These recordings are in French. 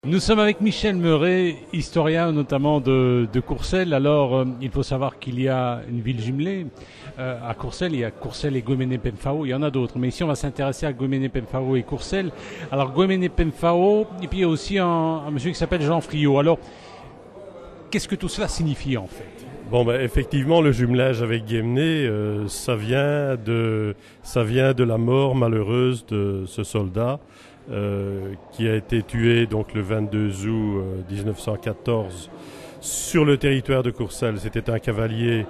Nous sommes avec Michel Meuret, historien notamment de Courcelles. Alors, il faut savoir qu'il y a une ville jumelée à Courcelles. Il y a Courcelles et Guéméné-Penfao. Il y en a d'autres, mais ici on va s'intéresser à Guéméné-Penfao et Courcelles. Alors, Guéméné-Penfao, et puis il y a aussi un monsieur qui s'appelle Jean Friot. Alors, qu'est-ce que tout cela signifie en fait? Bon, ben, effectivement, le jumelage avec Guémené, ça vient de la mort malheureuse de ce soldat qui a été tué donc le 22 août 1914 sur le territoire de Courcelles. C'était un cavalier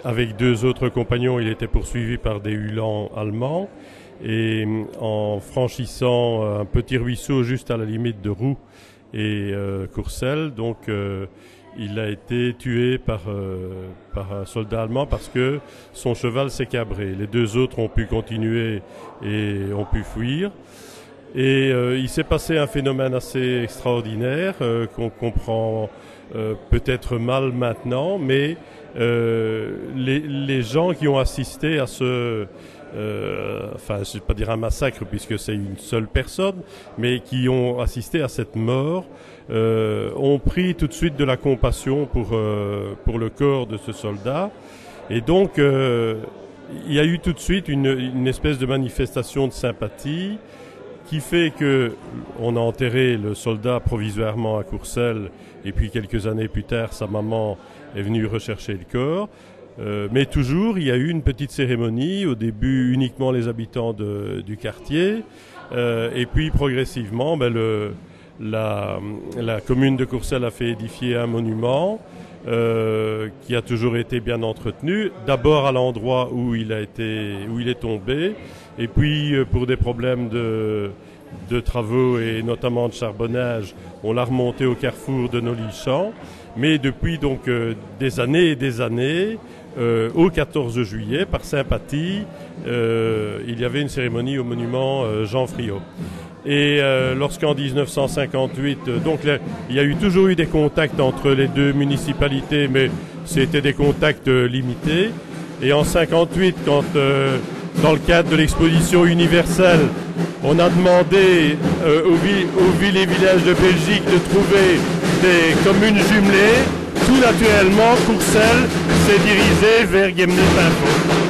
avec deux autres compagnons. Il était poursuivi par des Uhlans allemands et en franchissant un petit ruisseau juste à la limite de Roux et Courcelles, donc il a été tué par un soldat allemand parce que son cheval s'est cabré. Les deux autres ont pu continuer et ont pu fuir. Et il s'est passé un phénomène assez extraordinaire qu'on comprend peut-être mal maintenant, mais les gens qui ont assisté à enfin, je ne vais pas dire un massacre puisque c'est une seule personne, mais qui ont assisté à cette mort, ont pris tout de suite de la compassion pour le corps de ce soldat. Et donc, il y a eu tout de suite une espèce de manifestation de sympathie qui fait que on a enterré le soldat provisoirement à Courcelles et puis quelques années plus tard, sa maman est venue rechercher le corps. Mais toujours, il y a eu une petite cérémonie, au début uniquement les habitants du quartier, et puis progressivement, ben, la commune de Courcelles a fait édifier un monument qui a toujours été bien entretenu, d'abord à l'endroit où il est tombé, et puis pour des problèmes de travaux et notamment de charbonnage, on l'a remonté au carrefour de Nolly-Champs, mais depuis donc des années et des années, au 14 juillet, par sympathie, il y avait une cérémonie au monument Jean Friot. Et lorsqu'en 1958, donc il y a toujours eu des contacts entre les deux municipalités, mais c'était des contacts limités. Et en 58, quand dans le cadre de l'exposition universelle, on a demandé aux villes et villages de Belgique de trouver des communes jumelées, tout naturellement, Courcelles s'est dirigé vers Guémené-Penfao.